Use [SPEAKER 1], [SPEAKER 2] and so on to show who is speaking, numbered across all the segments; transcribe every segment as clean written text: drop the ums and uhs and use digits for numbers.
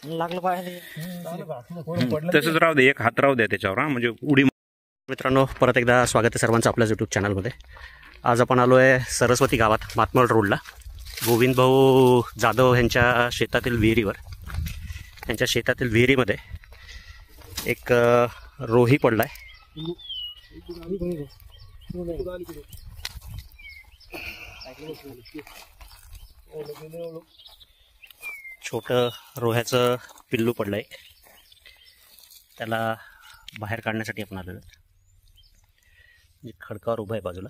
[SPEAKER 1] लागलं पाहिजे
[SPEAKER 2] तसंच राहू दे, एक हात राहू द्या त्याच्यावर म्हणजे उडी.
[SPEAKER 3] मित्रांनो, परत एकदा स्वागत आहे सर्वांचं आपल्या यूट्यूब चॅनलमध्ये. आज आपण आलो आहे सरस्वती गावात मातमळ रोडला गोविंद भाऊ जाधव यांच्या शेतातील विहिरीवर. त्यांच्या शेतातील विहिरीमध्ये एक रोही पडला आहे. छोटं रोह्याचं पिल्लू पडलं आहे. त्याला बाहेर काढण्यासाठी आपण आलेलो. खडकावर उभा आहे बाजूला.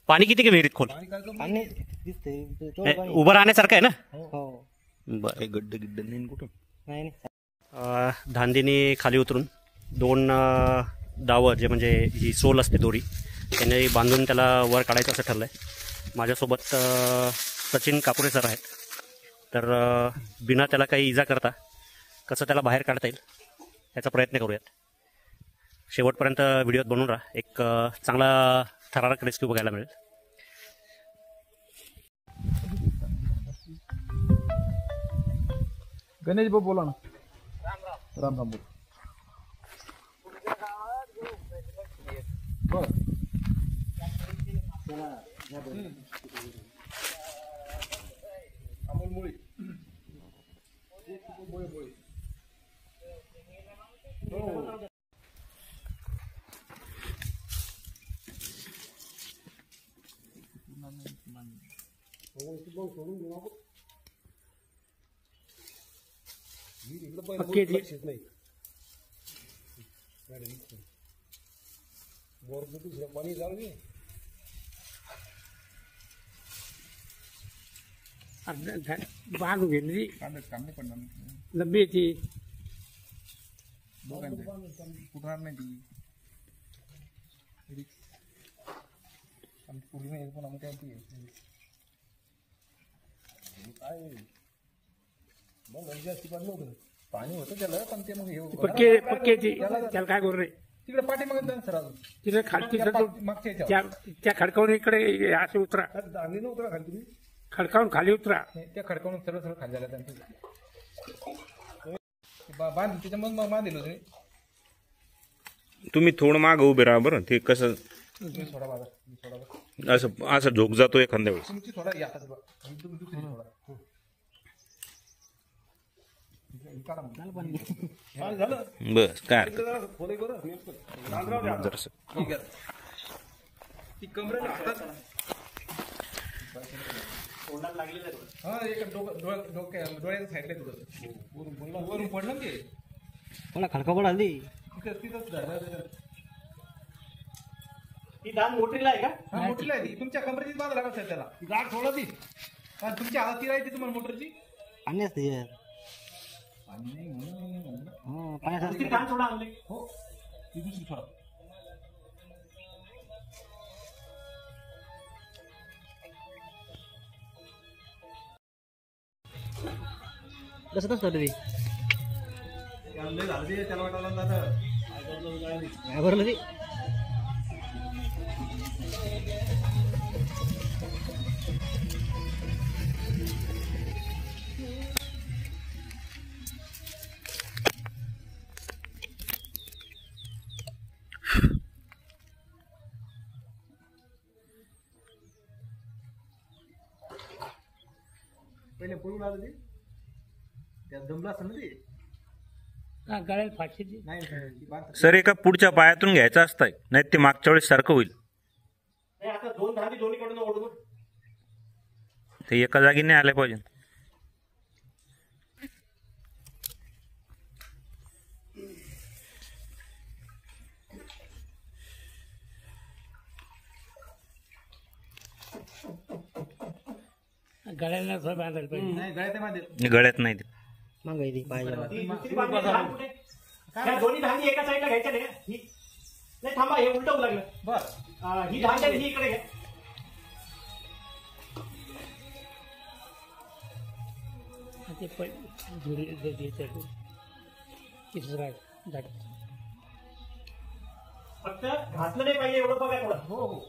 [SPEAKER 3] पाणी किती का विहिरीत खोल? उभं राहण्यासारखं आहे ना? बरं. गड्ड गिड्ड नाही कुठून? धांदीने खाली उतरून 2 दावं जे म्हणजे ही सोल असते दोरी त्याने बांधून त्याला वर काढायचं असं ठरलं आहे. माझ्यासोबत सचिन कापुरे सर आहेत. तर बिना त्याला काही इजा करता कसं त्याला बाहेर काढता येईल याचा प्रयत्न करूयात. शेवटपर्यंत व्हिडिओत बनवून राहा. एक चांगला थरारक रेस्क्यू बघायला मिळेल.
[SPEAKER 4] गणेश भाऊ बोला ना. राम राम बोल.
[SPEAKER 1] बाग घेतली लंबी ती
[SPEAKER 4] कुठणार नाही ती पुढे नाही पण आम्ही काय मग जास्ती पण नव्हतं. पाणी होतं त्याला पण ते मग
[SPEAKER 1] पक्के त्याला काय करू रे.
[SPEAKER 4] तिकडे पाठी मग सर अजून
[SPEAKER 1] तिथे खाली
[SPEAKER 4] मागच्या
[SPEAKER 1] त्या खडकावून इकडे असे उतरा.
[SPEAKER 4] दांडी न उतरा खाली तुम्ही.
[SPEAKER 1] खडकावून खाली उतरा.
[SPEAKER 4] त्या खडकावून सरळ सरळ खाली झाला त्यांचं बांध त्याच्या मग बांध दिलं तुम्ही.
[SPEAKER 2] तुम्ही थोडं माग उभे राहा बरं. ते कसं
[SPEAKER 4] थोडा बाजार
[SPEAKER 2] असं झोक जातो एखाद्या वेळेस.
[SPEAKER 4] तुमची थोडा या थोडा
[SPEAKER 2] बस काय
[SPEAKER 4] डोळ्याच्या साईडला वरून पडलं ते
[SPEAKER 1] मला खडका पडाली. ती दान मोठीला आहे का?
[SPEAKER 4] मोठीला आहे ती. तुमच्या कमरेची बाजू लागत साहेब त्याला गाठ थोडा ती. तुमच्या हातात ती राहते तुम्हाला मोटरची.
[SPEAKER 1] पाणी असते
[SPEAKER 4] पाणी नाही म्हणून
[SPEAKER 1] पाण्यासाठी
[SPEAKER 4] हो ती दुसरी थोडा.
[SPEAKER 1] कसं कसं ते
[SPEAKER 4] झालं ते त्याला वाटायला
[SPEAKER 1] काय भरलं ते.
[SPEAKER 4] पहिले पळून आलं ते त्यात दमला असं ना ते
[SPEAKER 1] गळ्याला फाशी
[SPEAKER 4] नाही.
[SPEAKER 2] सर एका पुढच्या पायातून घ्यायचं असतंय नाही ते मागच्या वेळेस सारखं होईल.
[SPEAKER 1] आता 2 धांदी दोन्हीकडून ओढून
[SPEAKER 2] ते एका जागी नाही आले पाहिजे.
[SPEAKER 1] गळ्याला बांधायला पाहिजे.
[SPEAKER 4] नाही गळ्यात
[SPEAKER 2] गळ्यात नाही.
[SPEAKER 1] मागायची पाहिजे.
[SPEAKER 3] दोन्ही धांदी एका साईडला घ्यायच्या नाही. थांबा, हे उलट होऊ लागलं.
[SPEAKER 4] बरं
[SPEAKER 3] ही धांदी ही इकडे घ्या.
[SPEAKER 1] ते
[SPEAKER 3] फक्त घातलं नाही पाहिजे एवढं बघा थोडं.
[SPEAKER 4] हो हो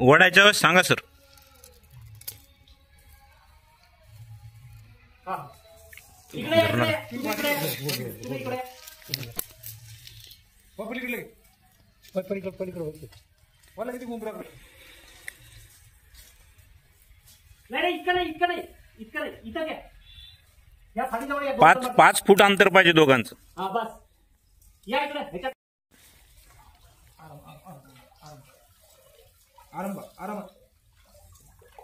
[SPEAKER 2] ओढायच्या वेळेस सांगा सर.
[SPEAKER 1] हा. इकडे या, इकडे या, इकडे या. इकडे या.
[SPEAKER 4] पलीकडे पलीकडे मला किती गुंबरा
[SPEAKER 1] नाही नाही इतकं नाही इतकं नाही इतकं नाही इथं घ्या या खालीजवळ या
[SPEAKER 2] 5 फूट अंतर पाहिजे दोघांचं.
[SPEAKER 1] हा बस या इकडे ह्याच्यात
[SPEAKER 4] आराम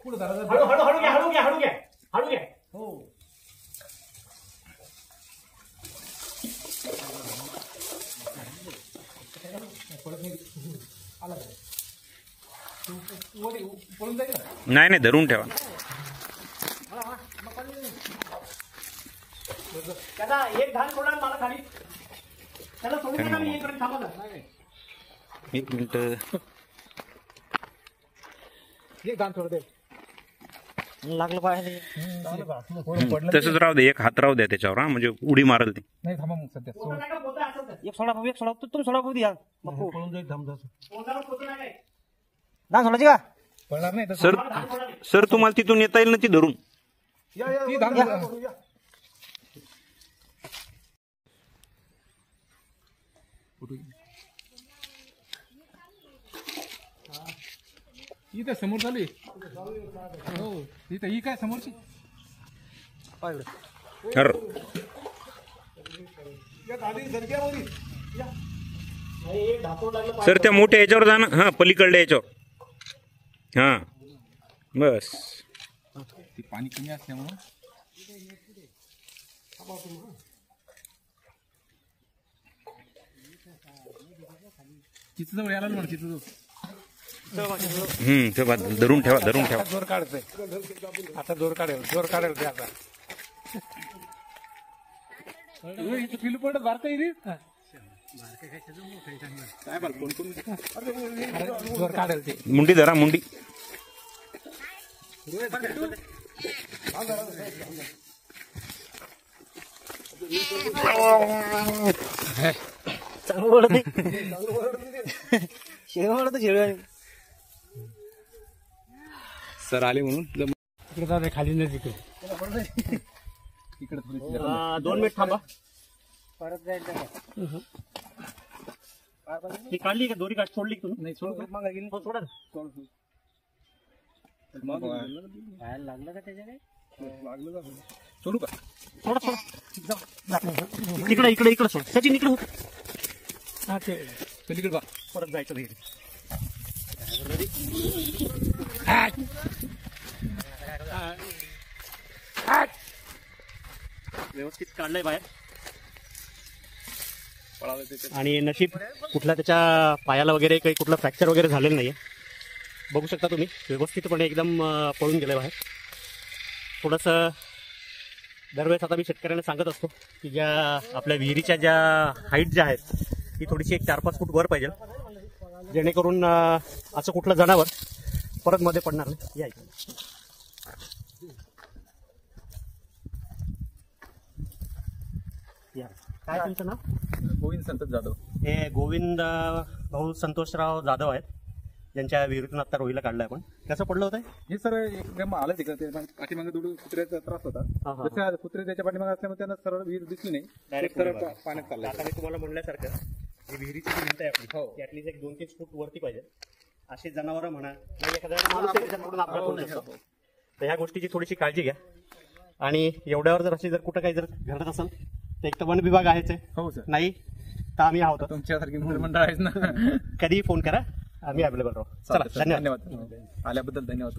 [SPEAKER 4] पुढे
[SPEAKER 1] हळू हळू हळू घ्या हळू घ्या हळू घ्या हळू घ्या
[SPEAKER 4] हो पळून जाईल ना
[SPEAKER 2] नाही धरून ठेवा.
[SPEAKER 1] त्याला एक धान सोडा मला खाली त्याला सोडून नका मी येईपर्यंत थांबा ना.
[SPEAKER 2] 1 मिनिट.
[SPEAKER 4] एक दान थोडं दे
[SPEAKER 3] लागलं पाहिजे.
[SPEAKER 2] तसंच राहू दे. एक हात राहू द्या त्याच्यावर हा, म्हणजे उडी मारल ती.
[SPEAKER 4] नाही थांबा मग सध्या
[SPEAKER 1] पोतं नका पोतं असं तर.
[SPEAKER 3] एक सोडा तुम्ही सोडा बघू द्या.
[SPEAKER 4] पळून जाईल थांब
[SPEAKER 1] पोताला पोतं नका आहे.
[SPEAKER 3] ना सोडायची का?
[SPEAKER 4] पळणार नाही तसं.
[SPEAKER 2] सर सर तुम्हाला तिथून येता येईल ना ती धरून.
[SPEAKER 4] ती धान या. इथं समोर झाली हो इथं ही काय समोरची
[SPEAKER 2] अर
[SPEAKER 1] नाही, एक ढाकून लागलं पाहिजे.
[SPEAKER 2] सर त्या मोठ्या याच्यावर जा ना. हा पलीकडल्या याच्यावर. हा बस.
[SPEAKER 4] ती पाणी कमी असल्यामुळं चिचजवळ यायला म्हणा चिचजवळ
[SPEAKER 2] ते बा धरून ठेवा धरून ठेवा.
[SPEAKER 4] जोर काढतोय आता जोर काढेल ते आता किलो पडत भारत जोर काढेल ते
[SPEAKER 2] मुंडी धरा मुंडी.
[SPEAKER 3] चांगलं ओढत शेळ
[SPEAKER 4] सर आले म्हणून तिकडे जाऊ खाली नाही तिकडे तिकडे
[SPEAKER 3] 2 मिनिट थांबा. ती काढली का दोरी सोडली का तुम्ही?
[SPEAKER 4] नाही सोड
[SPEAKER 3] सोडा ना. लागलं का त्याच्या काही?
[SPEAKER 4] सोडू का
[SPEAKER 3] सोडा इकडे सोड. सचिन इकडे हो.
[SPEAKER 4] हा ते पलीकडे बा
[SPEAKER 3] परत जायचं घरी. व्यवस्थित काढलंय बाहेर. आणि नशीब कुठला त्याच्या पायाला वगैरे काही कुठलं फ्रॅक्चर वगैरे झालेलं नाहीये. बघू शकता तुम्ही व्यवस्थितपणे एकदम पळून गेले बाहेर. थोडंसं दरवेळेस आता मी शेतकऱ्यांना सांगत असतो की ज्या आपल्या विहिरीच्या ज्या हाईट ज्या आहेत ती थोडीशी 4-5 फूट वर पाहिजे, जेणेकरून असं कुठलं जनावर परत मध्ये पडणार नाही. या काय तुमचं नाव?
[SPEAKER 4] गोविंद संतोष जाधव.
[SPEAKER 3] हे गोविंद भाऊ संतोषराव जाधव आहेत, ज्यांच्या विहिरीतून आता रोहीला काढलाय आपण. कसं पडलं होतं
[SPEAKER 4] हे सर एकदम आलं तिकडे पाठीमागे थोडं कुत्र्याचा त्रास होता. जसं कुत्रे त्याच्या पाठीमागे असल्यामुळे त्यांना सरळ विहीर दिसली नाही,
[SPEAKER 3] डायरेक्ट
[SPEAKER 4] सरळ पाण्यात चाललं.
[SPEAKER 3] आता मी तुम्हाला म्हणल्यासारखं जी विहिरीची जी भिंत आहे आपली ती ॲटलीस्ट एक 2-3 फूट वरती पाहिजे. अशी जनावरं म्हणा नाही एखाद्या माणूस आहे त्याच्याकडून आपला पडू शकतो. तर ह्या गोष्टीची थोडीशी काळजी घ्या. आणि एवढ्यावर जर अशी जर कुठं काही जर घडत असेल तर एक तर वन विभाग आहेच आहे.
[SPEAKER 4] हो सर.
[SPEAKER 3] नाही तर आम्ही आहोत.
[SPEAKER 4] तुमच्यासारखी मंडळ आहेत ना.
[SPEAKER 3] कधीही फोन करा, आम्ही अवेलेबल राहू. चला धन्यवाद.
[SPEAKER 4] धन्यवाद आल्याबद्दल धन्यवाद.